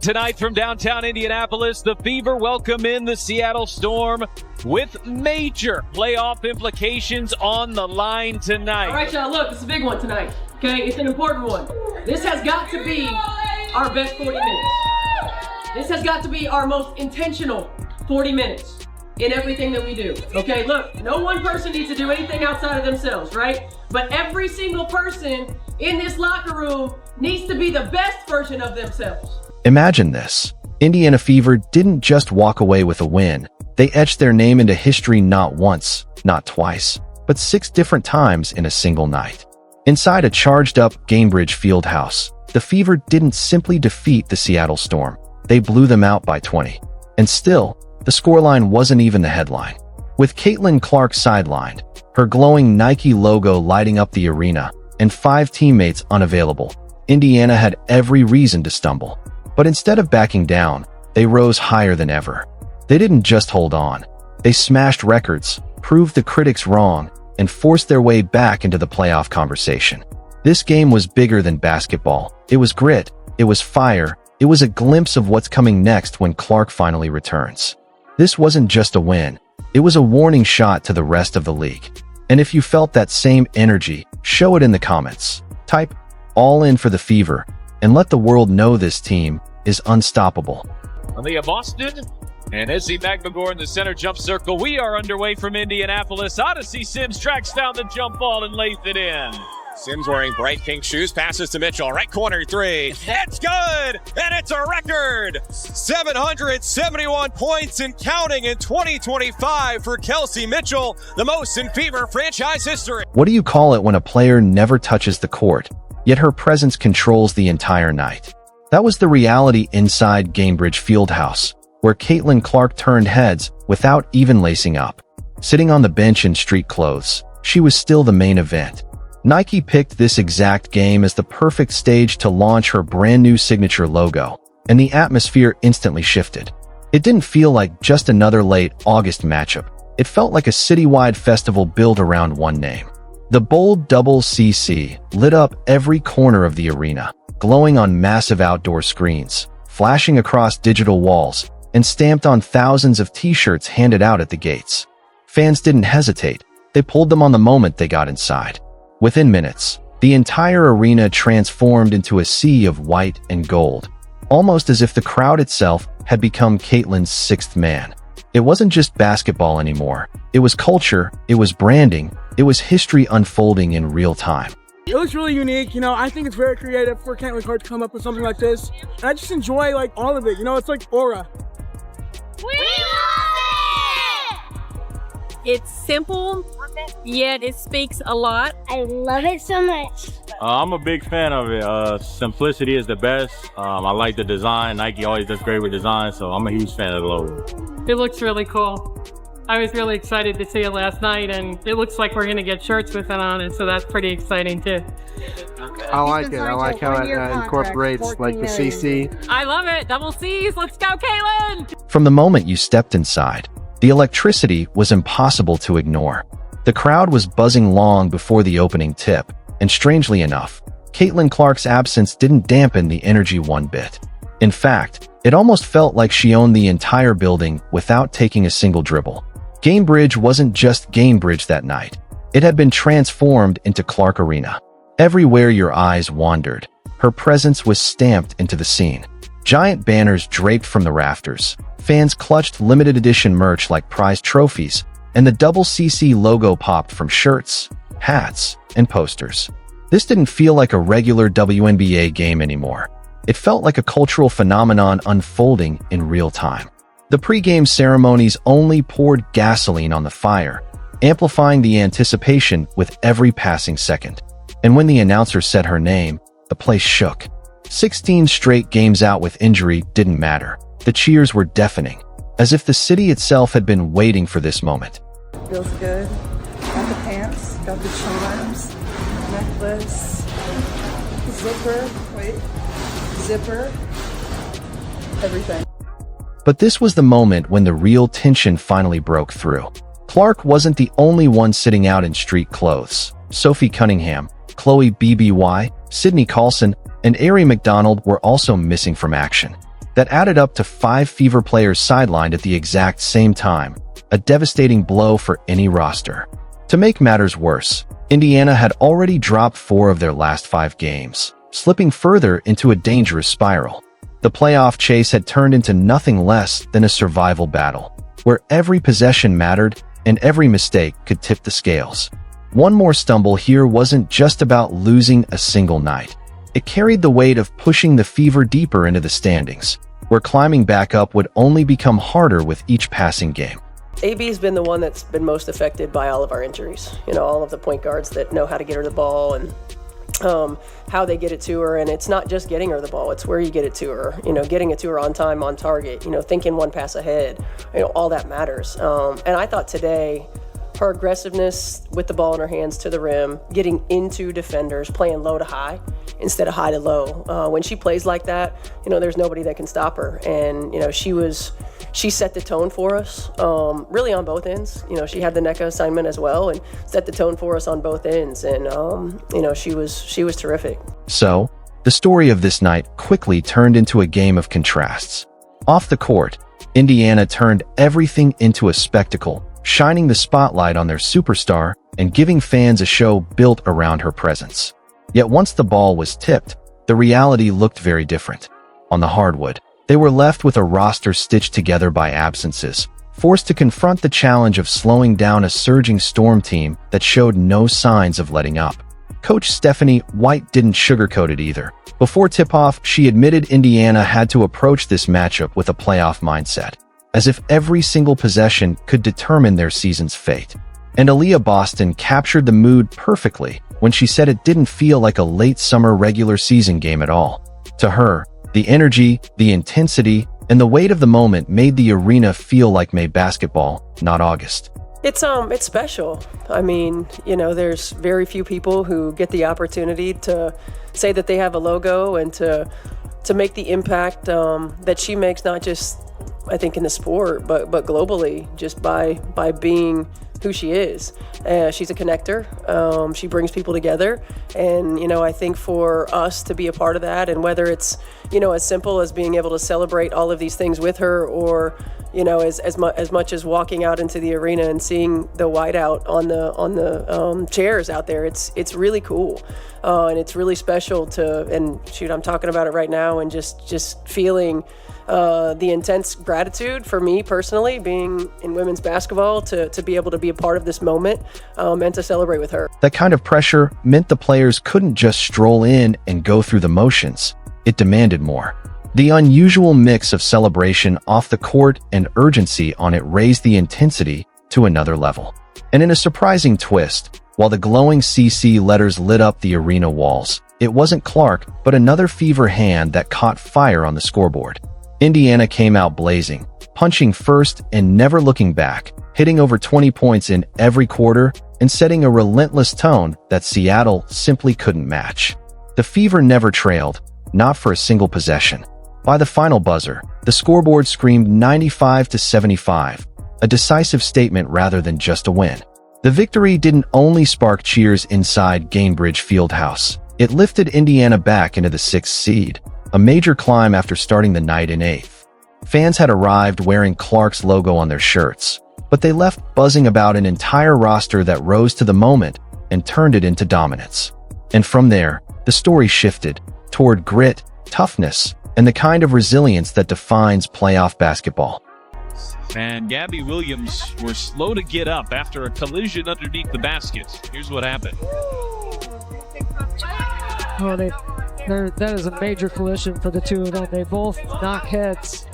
Tonight from downtown Indianapolis, the Fever welcome in the Seattle Storm with major playoff implications on the line tonight. All right, y'all, look, it's a big one tonight, okay? It's an important one. This has got to be our best 40 minutes. This has got to be our most intentional 40 minutes in everything that we do, okay? Look, no one person needs to do anything outside of themselves, right? But every single person in this locker room needs to be the best version of themselves. Imagine this. Indiana Fever didn't just walk away with a win. They etched their name into history not once, not twice, but 6 different times in a single night. Inside a charged-up Gainbridge Fieldhouse, the Fever didn't simply defeat the Seattle Storm. They blew them out by 20. And still, the scoreline wasn't even the headline. With Caitlin Clark sidelined, her glowing Nike logo lighting up the arena, and 5 teammates unavailable, Indiana had every reason to stumble. But instead of backing down, they rose higher than ever. They didn't just hold on. They smashed records, proved the critics wrong, and forced their way back into the playoff conversation. This game was bigger than basketball. It was grit. It was fire. It was a glimpse of what's coming next when Clark finally returns. This wasn't just a win. It was a warning shot to the rest of the league. And if you felt that same energy, show it in the comments. Type "all in for the Fever" and let the world know this team is unstoppable. Aaliyah Boston and Izzy McMagor in the center jump circle. We are underway from Indianapolis. Odyssey Sims tracks down the jump ball and lays it in. Sims wearing bright pink shoes, passes to Mitchell, right corner 3. It's good, and it's a record! 771 points and counting in 2025 for Kelsey Mitchell, the most in Fever franchise history. What do you call it when a player never touches the court, yet her presence controls the entire night? That was the reality inside Gainbridge Fieldhouse, where Caitlin Clark turned heads without even lacing up. Sitting on the bench in street clothes, she was still the main event. Nike picked this exact game as the perfect stage to launch her brand new signature logo, and the atmosphere instantly shifted. It didn't feel like just another late August matchup. It felt like a citywide festival built around one name. The bold double CC lit up every corner of the arena, glowing on massive outdoor screens, flashing across digital walls, and stamped on thousands of t-shirts handed out at the gates. Fans didn't hesitate. They pulled them on the moment they got inside. Within minutes, the entire arena transformed into a sea of white and gold, almost as if the crowd itself had become Caitlin's 6th man. It wasn't just basketball anymore. It was culture, it was branding, it was history unfolding in real time. It was really unique, I think it's very creative for Caitlin Clark to come up with something like this. And I just enjoy all of it, it's like aura. We love it! It's simple, yet it speaks a lot. I love it so much. I'm a big fan of it. Simplicity is the best. I like the design. Nike always does great with design, so I'm a huge fan of the logo. It looks really cool. I was really excited to see it last night, and it looks like we're going to get shirts with it on it, so that's pretty exciting too. I like it. I like how it incorporates the CC. I love it. Double C's. Let's go, Caitlin! From the moment you stepped inside, the electricity was impossible to ignore. The crowd was buzzing long before the opening tip, and strangely enough, Caitlin Clark's absence didn't dampen the energy one bit. In fact, it almost felt like she owned the entire building without taking a single dribble. Gainbridge wasn't just Gainbridge that night. It had been transformed into Clark Arena. Everywhere your eyes wandered, her presence was stamped into the scene. Giant banners draped from the rafters, fans clutched limited edition merch like prized trophies, and the double CC logo popped from shirts, hats, and posters. This didn't feel like a regular WNBA game anymore. It felt like a cultural phenomenon unfolding in real time. The pre-game ceremonies only poured gasoline on the fire, amplifying the anticipation with every passing second. And when the announcer said her name, the place shook. 16 straight games out with injury didn't matter. The cheers were deafening, as if the city itself had been waiting for this moment. Feels good. Got the pants, got the charms, necklace, zipper, everything. But this was the moment when the real tension finally broke through. Clark wasn't the only one sitting out in street clothes. Sophie Cunningham, Chloe BBY, Sydney Carlson, and Ari McDonald were also missing from action. That added up to 5 Fever players sidelined at the exact same time, a devastating blow for any roster. To make matters worse, Indiana had already dropped 4 of their last 5 games, slipping further into a dangerous spiral. The playoff chase had turned into nothing less than a survival battle, where every possession mattered and every mistake could tip the scales. One more stumble here wasn't just about losing a single night. It carried the weight of pushing the Fever deeper into the standings, where climbing back up would only become harder with each passing game. AB's been the one that's been most affected by all of our injuries. You know, all of the point guards that know how to get her the ball and how they get it to her. And it's not just getting her the ball, it's where you get it to her. You know, getting it to her on time, on target, you know, thinking one pass ahead, you know, all that matters. And I thought today, her aggressiveness with the ball in her hands to the rim, getting into defenders, playing low to high instead of high to low. When she plays like that, you know, there's nobody that can stop her. And, you know, she set the tone for us, really on both ends. You know, she had the NECA assignment as well and set the tone for us on both ends. And, you know, she was terrific. So, the story of this night quickly turned into a game of contrasts. Off the court, Indiana turned everything into a spectacle, shining the spotlight on their superstar and giving fans a show built around her presence. Yet once the ball was tipped, the reality looked very different. On the hardwood, they were left with a roster stitched together by absences, forced to confront the challenge of slowing down a surging Storm team that showed no signs of letting up. Coach Stephanie White didn't sugarcoat it either. Before tip-off, she admitted Indiana had to approach this matchup with a playoff mindset, as if every single possession could determine their season's fate. And Aaliyah Boston captured the mood perfectly when she said it didn't feel like a late summer regular season game at all. To her, the energy, the intensity, and the weight of the moment made the arena feel like May basketball, not August. It's special. I mean, you know, there's very few people who get the opportunity to say that they have a logo and to make the impact that she makes, not just, I think, in the sport, but globally, just by being who she is. She's a connector. She brings people together. And, you know, I think for us to be a part of that, and whether it's, you know, as simple as being able to celebrate all of these things with her, or, you know, as much as walking out into the arena and seeing the whiteout on the chairs out there, it's really cool. And it's really special and shoot, I'm talking about it right now and just feeling the intense gratitude for me personally, being in women's basketball, to be able to be a part of this moment and to celebrate with her. That kind of pressure meant the players couldn't just stroll in and go through the motions. It demanded more. The unusual mix of celebration off the court and urgency on it raised the intensity to another level. And in a surprising twist, while the glowing CC letters lit up the arena walls, it wasn't Clark, but another Fever hand that caught fire on the scoreboard. Indiana came out blazing, punching first and never looking back, hitting over 20 points in every quarter and setting a relentless tone that Seattle simply couldn't match. The Fever never trailed, not for a single possession. By the final buzzer, the scoreboard screamed 95-75, a decisive statement rather than just a win. The victory didn't only spark cheers inside Gainbridge Fieldhouse. It lifted Indiana back into the 6th seed, a major climb after starting the night in 8th. Fans had arrived wearing Clark's logo on their shirts, but they left buzzing about an entire roster that rose to the moment and turned it into dominance. And from there, the story shifted toward grit, toughness, and the kind of resilience that defines playoff basketball. And Gabby Williams were slow to get up after a collision underneath the basket. Here's what happened. Oh, that is a major collision for the two of them. They both knock heads.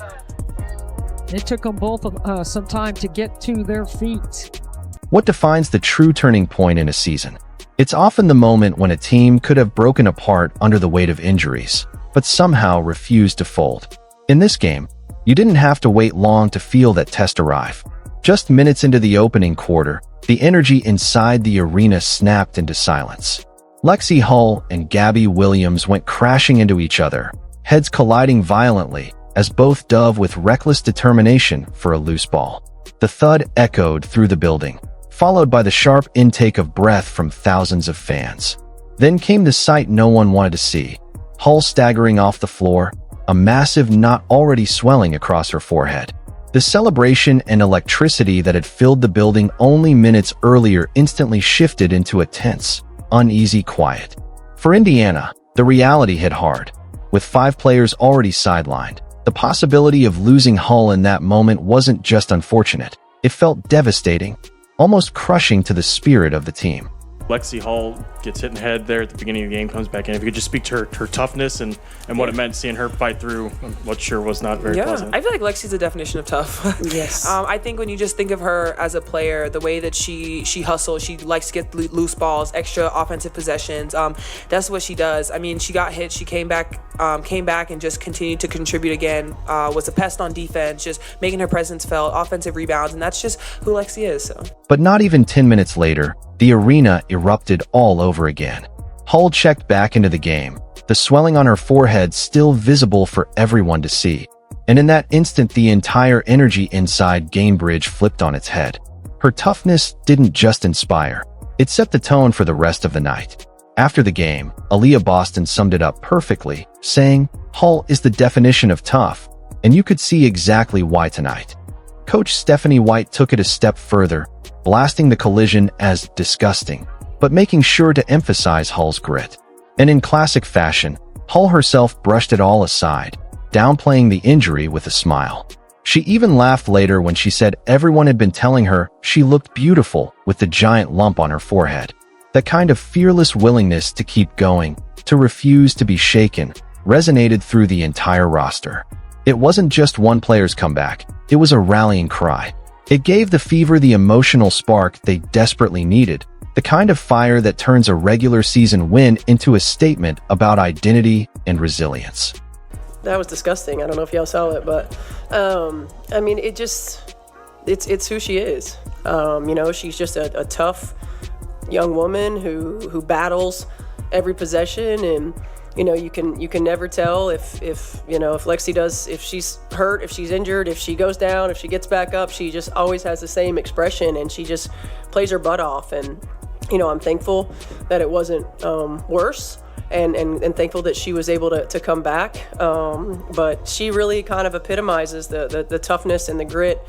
It took them both some time to get to their feet. What defines the true turning point in a season? It's often the moment when a team could have broken apart under the weight of injuries, but somehow refused to fold. In this game, you didn't have to wait long to feel that test arrive. Just minutes into the opening quarter, the energy inside the arena snapped into silence. Lexi Hull and Gabby Williams went crashing into each other, heads colliding violently as both dove with reckless determination for a loose ball. The thud echoed through the building, followed by the sharp intake of breath from thousands of fans. Then came the sight no one wanted to see. Hull staggering off the floor, a massive knot already swelling across her forehead. The celebration and electricity that had filled the building only minutes earlier instantly shifted into a tense, uneasy quiet. For Indiana, the reality hit hard. With 5 players already sidelined, the possibility of losing Hull in that moment wasn't just unfortunate. It felt devastating, almost crushing to the spirit of the team. Lexi Hull gets hit in the head there at the beginning of the game, comes back in. If you could just speak to her toughness and what it meant seeing her fight through what sure was not very pleasant. I feel like Lexi's a definition of tough. Yes. I think when you just think of her as a player, the way that she hustles, she likes to get loose balls, extra offensive possessions. That's what she does. I mean, she got hit, she came back and just continued to contribute again. Was a pest on defense, just making her presence felt, offensive rebounds, and that's just who Lexi is. So. But not even 10 minutes later, the arena erupted all over again. Hull checked back into the game, the swelling on her forehead still visible for everyone to see. And in that instant, the entire energy inside Gainbridge flipped on its head. Her toughness didn't just inspire, it set the tone for the rest of the night. After the game, Aaliyah Boston summed it up perfectly, saying, "Hull is the definition of tough, and you could see exactly why tonight." Coach Stephanie White took it a step further, blasting the collision as disgusting, but making sure to emphasize Hull's grit. And in classic fashion, Hull herself brushed it all aside, downplaying the injury with a smile. She even laughed later when she said everyone had been telling her she looked beautiful with the giant lump on her forehead. That kind of fearless willingness to keep going, to refuse to be shaken, resonated through the entire roster. It wasn't just one player's comeback, it was a rallying cry. It gave the Fever the emotional spark they desperately needed, the kind of fire that turns a regular season win into a statement about identity and resilience. That was disgusting. I don't know if y'all saw it, but I mean, it's who she is. She's just a tough young woman who battles every possession, and you can never tell if Lexi if she's hurt, if she's injured, if she goes down, if she gets back up. She just always has the same expression, and she just plays her butt off. And I'm thankful that it wasn't worse, and thankful that she was able to come back. But she really kind of epitomizes the toughness and the grit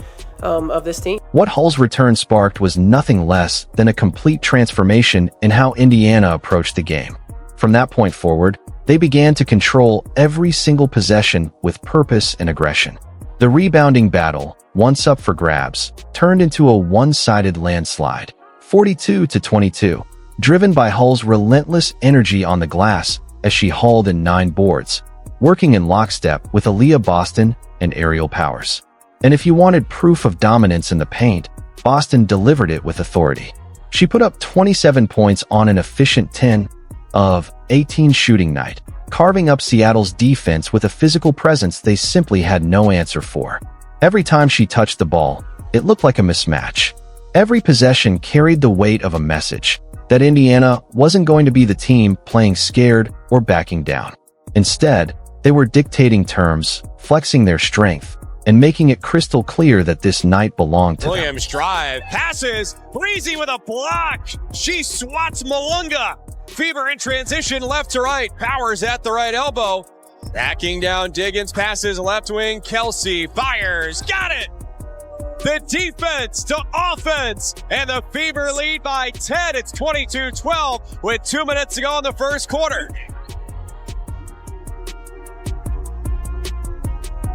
of this team. What Hull's return sparked was nothing less than a complete transformation in how Indiana approached the game. From that point forward, they began to control every single possession with purpose and aggression. The rebounding battle, once up for grabs, turned into a one-sided landslide, 42-22, driven by Hull's relentless energy on the glass as she hauled in 9 boards, working in lockstep with Aaliyah Boston and Aerial Powers. And if you wanted proof of dominance in the paint, Boston delivered it with authority. She put up 27 points on an efficient 10 of 18 shooting night, carving up Seattle's defense with a physical presence they simply had no answer for. Every time she touched the ball, it looked like a mismatch. Every possession carried the weight of a message that Indiana wasn't going to be the team playing scared or backing down. Instead, they were dictating terms, flexing their strength, and making it crystal clear that this night belonged to them. Williams drive, passes, Breezy with a block. She swats Malunga. Fever in transition, left to right. Powers at the right elbow. Backing down Diggins, passes left wing. Kelsey fires, got it. The defense to offense, and the Fever lead by 10. It's 22-12 with 2 minutes to go in the first quarter.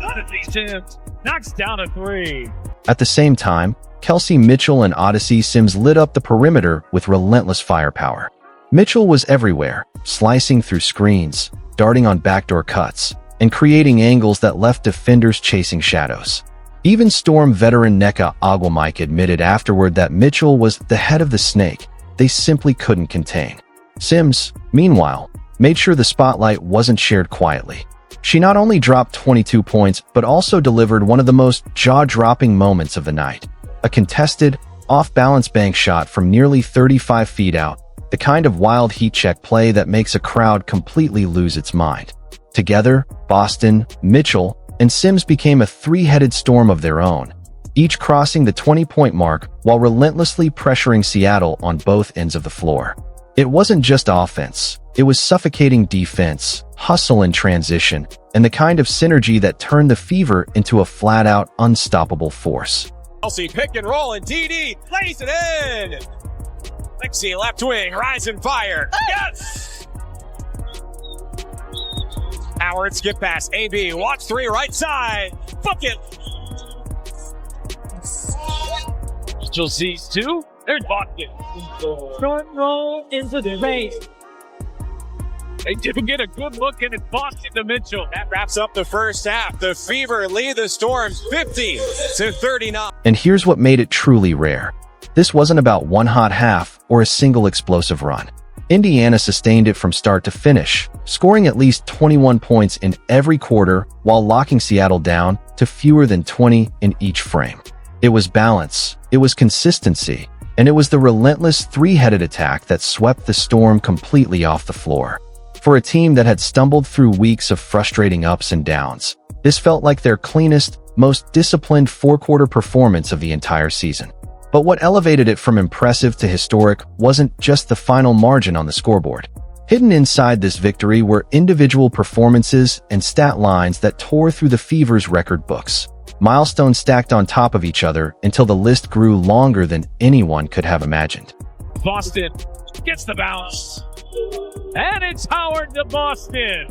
Odyssey Sims knocks down a 3. At the same time, Kelsey Mitchell and Odyssey Sims lit up the perimeter with relentless firepower. Mitchell was everywhere, slicing through screens, darting on backdoor cuts, and creating angles that left defenders chasing shadows. Even Storm veteran Nneka Agwamike admitted afterward that Mitchell was the head of the snake they simply couldn't contain. Sims, meanwhile, made sure the spotlight wasn't shared quietly. She not only dropped 22 points, but also delivered one of the most jaw-dropping moments of the night. A contested, off-balance bank shot from nearly 35 feet out, the kind of wild heat-check play that makes a crowd completely lose its mind. Together, Boston, Mitchell, and Sims became a three-headed storm of their own, each crossing the 20-point mark while relentlessly pressuring Seattle on both ends of the floor. It wasn't just offense, It was suffocating defense, hustle in transition, and the kind of synergy that turned the Fever into a flat-out, unstoppable force. Kelsey pick and roll, and DD lays it in. Lexi left wing, rise and fire. Yes! Howard skip pass, AB, watch three, right side. Book it. Mitchell sees two. There's Boston. Front row into the race. They didn't get a good look, and it's Boston to Mitchell. That wraps up the first half. The Fever lead the Storms 50-39. And here's what made it truly rare. This wasn't about one hot half or a single explosive run. Indiana sustained it from start to finish, scoring at least 21 points in every quarter while locking Seattle down to fewer than 20 in each frame. It was balance, it was consistency, and it was the relentless three-headed attack that swept the Storm completely off the floor. For a team that had stumbled through weeks of frustrating ups and downs, this felt like their cleanest, most disciplined four-quarter performance of the entire season. But what elevated it from impressive to historic wasn't just the final margin on the scoreboard. Hidden inside this victory were individual performances and stat lines that tore through the Fever's record books. Milestones stacked on top of each other until the list grew longer than anyone could have imagined. Boston gets the bounce. And it's Howard to Boston.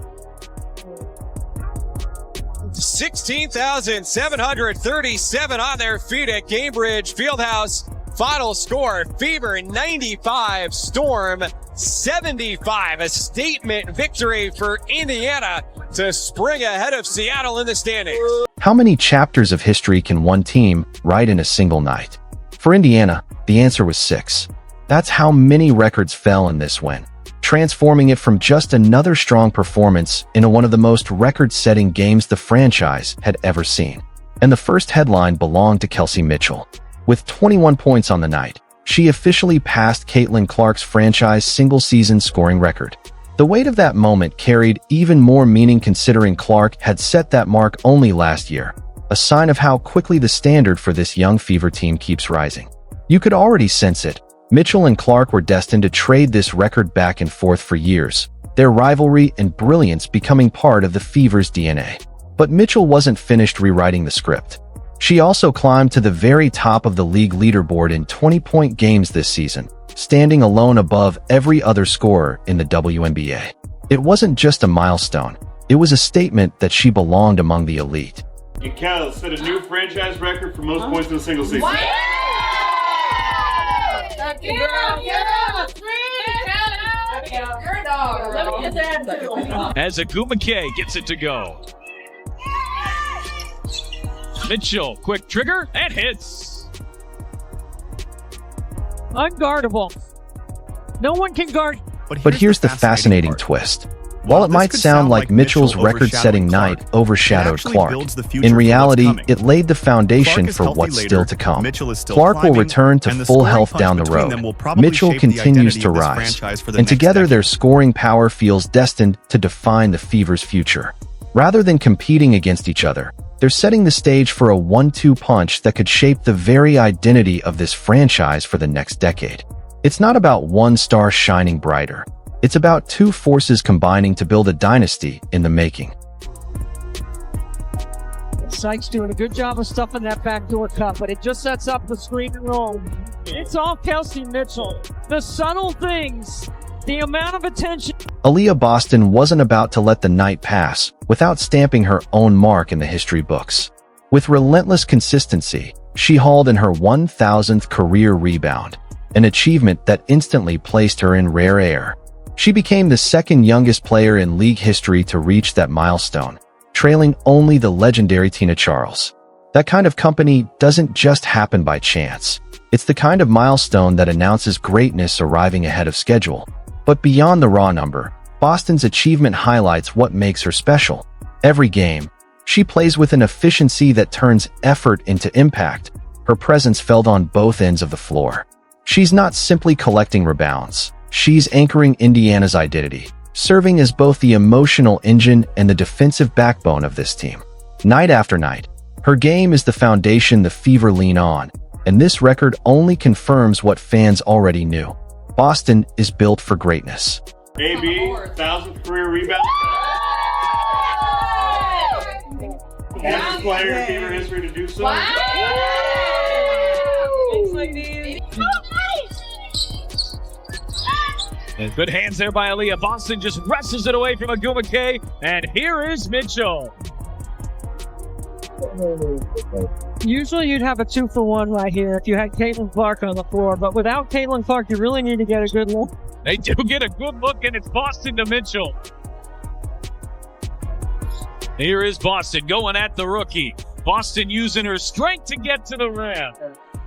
16,737 on their feet at Cambridge Fieldhouse. Final score, Fever 95, Storm 75. A statement victory for Indiana to spring ahead of Seattle in the standings. How many chapters of history can one team write in a single night? For Indiana, the answer was 6. That's how many records fell in this win, transforming it from just another strong performance into one of the most record-setting games the franchise had ever seen. And the first headline belonged to Kelsey Mitchell. With 21 points on the night, she officially passed Caitlin Clark's franchise single-season scoring record. The weight of that moment carried even more meaning considering Clark had set that mark only last year, a sign of how quickly the standard for this young Fever team keeps rising. You could already sense it. Mitchell and Clark were destined to trade this record back and forth for years, their rivalry and brilliance becoming part of the Fever's DNA. But Mitchell wasn't finished rewriting the script. She also climbed to the very top of the league leaderboard in 20-point games this season, standing alone above every other scorer in the WNBA. It wasn't just a milestone, it was a statement that she belonged among the elite. And Cal set a new franchise record for most points in a single season. As Agu McKay gets it to go. Mitchell, quick trigger, and hits. Unguardable. No one can guard. But here's the fascinating twist. While it might sound like Mitchell's record-setting night overshadowed Clark, in reality, it laid the foundation for what's still to come. Clark will return to full health down the road. Mitchell continues to rise, and together their scoring power feels destined to define the Fever's future. Rather than competing against each other, they're setting the stage for a 1-2 punch that could shape the very identity of this franchise for the next decade. It's not about one star shining brighter. It's about two forces combining to build a dynasty in the making. Sykes doing a good job of stuffing that backdoor cut, but it just sets up the screen and roll. It's all Kelsey Mitchell. The subtle things, the amount of attention. Aaliyah Boston wasn't about to let the night pass without stamping her own mark in the history books. With relentless consistency, she hauled in her 1,000th career rebound, an achievement that instantly placed her in rare air. She became the second youngest player in league history to reach that milestone, trailing only the legendary Tina Charles. That kind of company doesn't just happen by chance. It's the kind of milestone that announces greatness arriving ahead of schedule. But beyond the raw number, Boston's achievement highlights what makes her special. Every game, she plays with an efficiency that turns effort into impact. Her presence felt on both ends of the floor. She's not simply collecting rebounds. She's anchoring Indiana's identity, serving as both the emotional engine and the defensive backbone of this team. Night after night, her game is the foundation the Fever lean on, and this record only confirms what fans already knew. Boston is built for greatness. AB, 1,000th career rebound. Youngest player in Fever history to do so. And good hands there by Aaliyah. Boston just wrestles it away from Agumake. And here is Mitchell. Usually you'd have a 2-for-1 right here if you had Caitlin Clark on the floor, but without Caitlin Clark, you really need to get a good look. They do get a good look, and it's Boston to Mitchell. Here is Boston going at the rookie. Boston using her strength to get to the rim.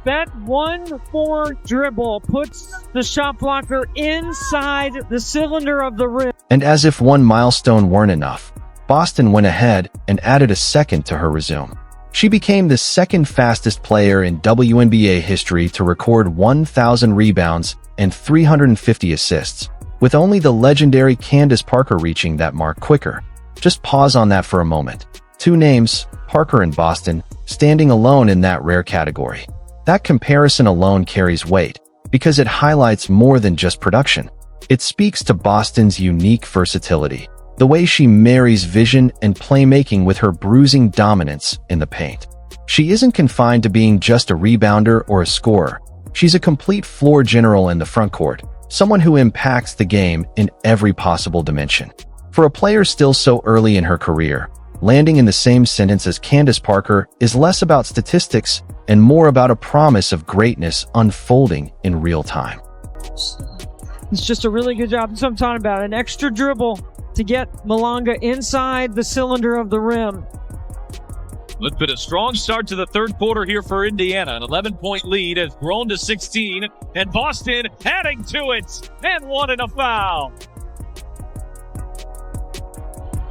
That 1-4 dribble puts the shot blocker inside the cylinder of the rim. And as if one milestone weren't enough, Boston went ahead and added a second to her resume. She became the second fastest player in WNBA history to record 1,000 rebounds and 350 assists, with only the legendary Candace Parker reaching that mark quicker. Just pause on that for a moment. Two names, Parker and Boston, standing alone in that rare category. That comparison alone carries weight, because it highlights more than just production. It speaks to Boston's unique versatility, the way she marries vision and playmaking with her bruising dominance in the paint. She isn't confined to being just a rebounder or a scorer. She's a complete floor general in the front court, someone who impacts the game in every possible dimension. For a player still so early in her career, landing in the same sentence as Candace Parker is less about statistics and more about a promise of greatness unfolding in real time. It's just a really good job. That's what I'm talking about. An extra dribble to get Malanga inside the cylinder of the rim. It's been a strong start to the third quarter here for Indiana. An 11-point lead has grown to 16, and Boston adding to it, and one in a foul.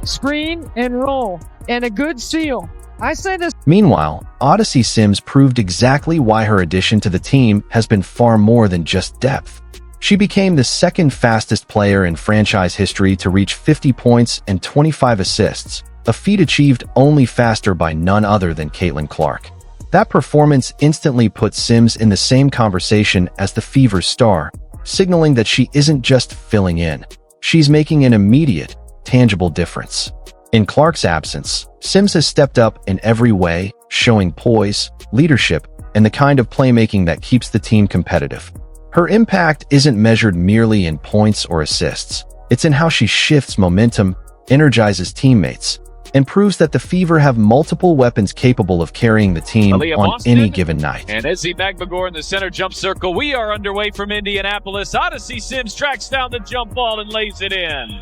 Screen and roll, and a good seal. I say this. Meanwhile, Odyssey Sims proved exactly why her addition to the team has been far more than just depth. She became the second fastest player in franchise history to reach 50 points and 25 assists, a feat achieved only faster by none other than Caitlin Clark. That performance instantly put Sims in the same conversation as the Fever's star, signaling that she isn't just filling in. She's making an immediate, tangible difference. In Clark's absence, Sims has stepped up in every way, showing poise, leadership, and the kind of playmaking that keeps the team competitive. Her impact isn't measured merely in points or assists. It's in how she shifts momentum, energizes teammates, and proves that the Fever have multiple weapons capable of carrying the team Aaliyah on Boston, any given night. And Izzy Magbagor in the center jump circle. We are underway from Indianapolis. Odyssey Sims tracks down the jump ball and lays it in.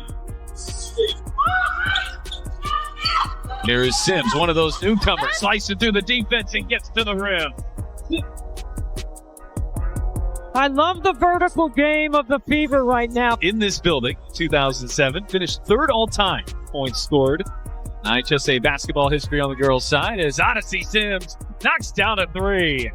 Here is Sims, one of those newcomers, slicing through the defense and gets to the rim. I love the vertical game of the Fever right now. In this building, 2007, finished third all-time points scored. IHSA basketball history on the girls' side as Odyssey Sims knocks down a three.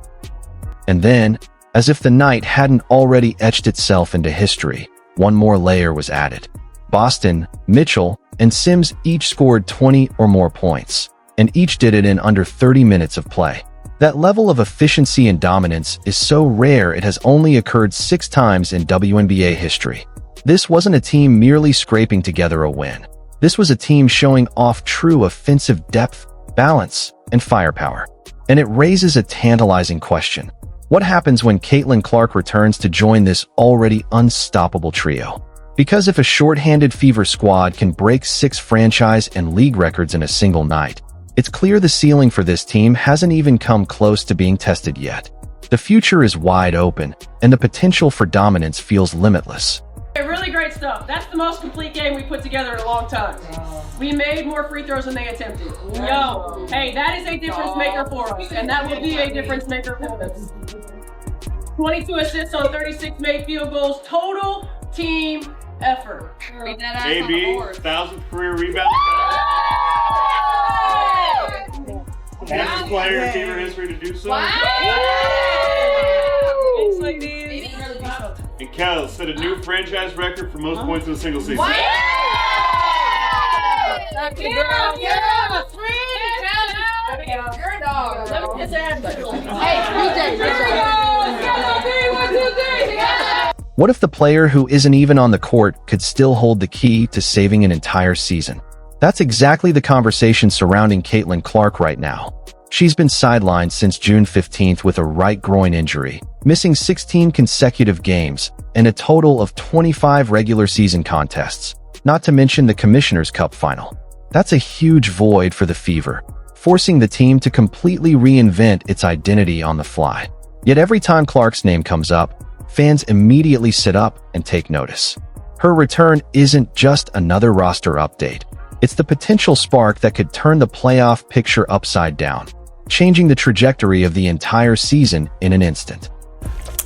And then, as if the night hadn't already etched itself into history, one more layer was added. Boston, Mitchell, and Sims each scored 20 or more points, and each did it in under 30 minutes of play. That level of efficiency and dominance is so rare it has only occurred 6 times in WNBA history. This wasn't a team merely scraping together a win. This was a team showing off true offensive depth, balance, and firepower. And it raises a tantalizing question. What happens when Caitlin Clark returns to join this already unstoppable trio? Because if a shorthanded Fever squad can break 6 franchise and league records in a single night, it's clear the ceiling for this team hasn't even come close to being tested yet. The future is wide open, and the potential for dominance feels limitless. Really great stuff. That's the most complete game we put together in a long time. We made more free throws than they attempted. Yo, hey, that is a difference maker for us, and that will be a difference maker for us. 22 assists on 36 made field goals. Total team effort. AB, 1,000th career rebound. Youngest player in Fever history to do so. And Kel set a new franchise record for most points in a single season. What if the player who isn't even on the court could still hold the key to saving an entire season? That's exactly the conversation surrounding Caitlin Clark right now. She's been sidelined since June 15th with a right groin injury, missing 16 consecutive games and a total of 25 regular season contests, not to mention the Commissioner's Cup final. That's a huge void for the Fever, forcing the team to completely reinvent its identity on the fly. Yet every time Clark's name comes up, fans immediately sit up and take notice. Her return isn't just another roster update. It's the potential spark that could turn the playoff picture upside down, changing the trajectory of the entire season in an instant.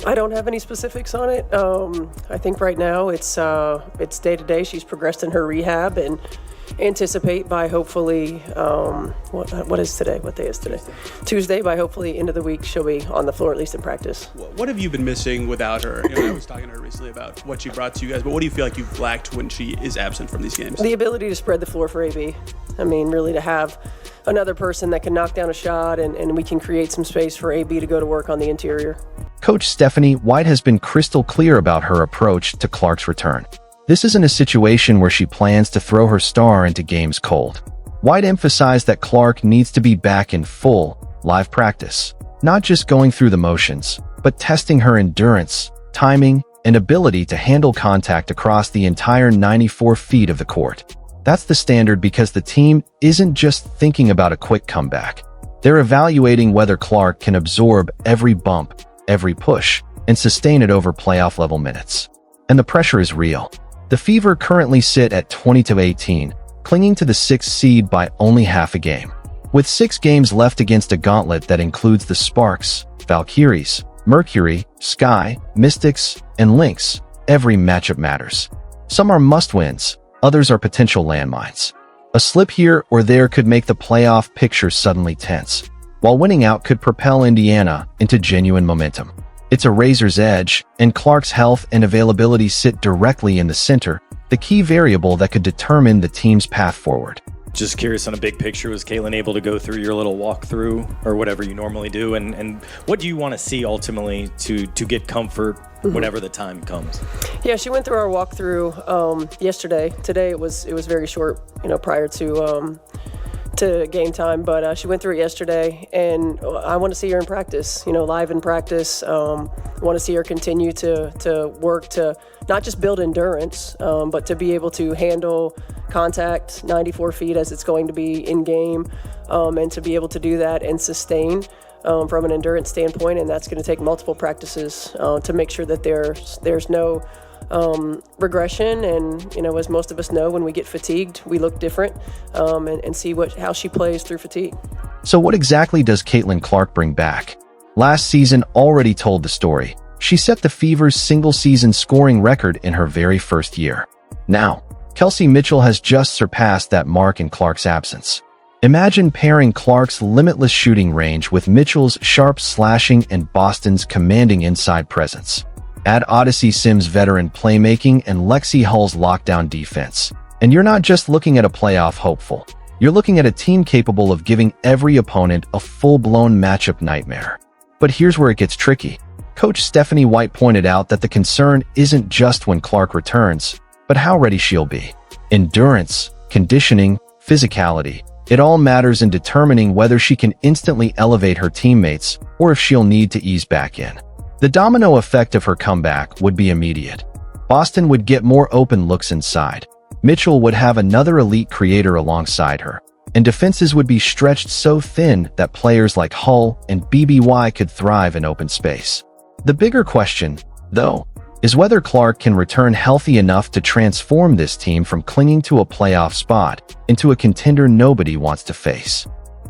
I don't have any specifics on it. I think right now it's day to day. She's progressed in her rehab and anticipate by hopefully what is today? What day is today? Tuesday. By hopefully end of the week she'll be on the floor, at least in practice. What have you been missing without her? I was talking to her recently about what she brought to you guys, but what do you feel like you've lacked when she is absent from these games? The ability to spread the floor for AB. I mean, really to have another person that can knock down a shot and we can create some space for AB to go to work on the interior. Coach Stephanie White has been crystal clear about her approach to Clark's return. This isn't a situation where she plans to throw her star into games cold. White emphasized that Clark needs to be back in full, live practice, not just going through the motions, but testing her endurance, timing, and ability to handle contact across the entire 94 feet of the court. That's the standard because the team isn't just thinking about a quick comeback. They're evaluating whether Clark can absorb every bump, every push, and sustain it over playoff-level minutes. And the pressure is real. The Fever currently sit at 20-18, clinging to the 6th seed by only half a game. With 6 games left against a gauntlet that includes the Sparks, Valkyries, Mercury, Sky, Mystics, and Lynx, every matchup matters. Some are must-wins, others are potential landmines. A slip here or there could make the playoff picture suddenly tense, while winning out could propel Indiana into genuine momentum. It's a razor's edge, and Clark's health and availability sit directly in the center, the key variable that could determine the team's path forward. Just curious on a big picture, was Caitlin able to go through your little walkthrough or whatever you normally do? And what do you want to see ultimately to get comfort whenever the time comes? Yeah, she went through our walkthrough yesterday. Today it was very short, prior to game time, but she went through it yesterday, and I want to see her in practice, live in practice. I want to see her continue to work to not just build endurance, but to be able to handle contact 94 feet as it's going to be in game, and to be able to do that and sustain from an endurance standpoint. And that's going to take multiple practices to make sure that there's no regression. And as most of us know, when we get fatigued, we look different, and see how she plays through fatigue. So what exactly does Caitlin Clark bring back? Last season already told the story. She set the Fever's single-season scoring record in her very first year. Now, Kelsey Mitchell has just surpassed that mark in Clark's absence. Imagine pairing Clark's limitless shooting range with Mitchell's sharp slashing and Boston's commanding inside presence. Add Odyssey Sims' veteran playmaking and Lexi Hull's lockdown defense, and you're not just looking at a playoff hopeful. You're looking at a team capable of giving every opponent a full-blown matchup nightmare. But here's where it gets tricky. Coach Stephanie White pointed out that the concern isn't just when Clark returns, but how ready she'll be. Endurance, conditioning, physicality, it all matters in determining whether she can instantly elevate her teammates or if she'll need to ease back in. The domino effect of her comeback would be immediate. Boston would get more open looks inside. Mitchell would have another elite creator alongside her, and defenses would be stretched so thin that players like Hull and BBY could thrive in open space. The bigger question, though, is whether Clark can return healthy enough to transform this team from clinging to a playoff spot into a contender nobody wants to face.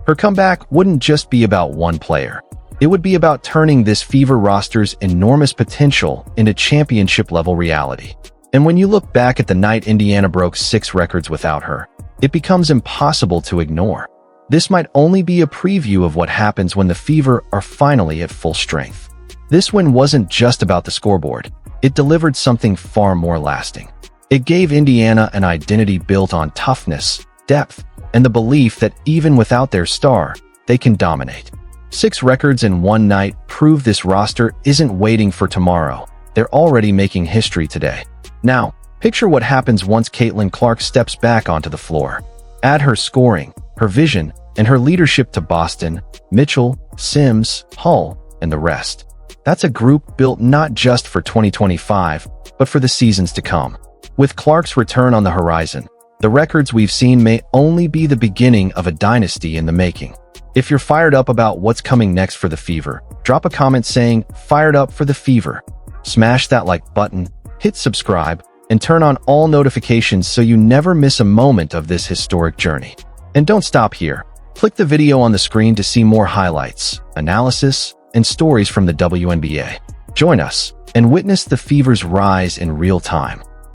Her comeback wouldn't just be about one player. It would be about turning this Fever roster's enormous potential into championship-level reality. And when you look back at the night Indiana broke 6 records without her, it becomes impossible to ignore. This might only be a preview of what happens when the Fever are finally at full strength. This win wasn't just about the scoreboard. It delivered something far more lasting. It gave Indiana an identity built on toughness, depth, and the belief that even without their star, they can dominate. 6 records in one night prove this roster isn't waiting for tomorrow. they're already making history today. Now, picture what happens once Caitlin Clark steps back onto the floor. Add her scoring, her vision, and her leadership to Boston, Mitchell, Sims, Hull, and the rest. That's a group built not just for 2025, but for the seasons to come. With Clark's return on the horizon, the records we've seen may only be the beginning of a dynasty in the making. If you're fired up about what's coming next for the Fever, drop a comment saying, "Fired up for the Fever." Smash that like button, hit subscribe, and turn on all notifications so you never miss a moment of this historic journey. And don't stop here. Click the video on the screen to see more highlights, analysis, and stories from the WNBA. Join us and witness the Fever's rise in real time.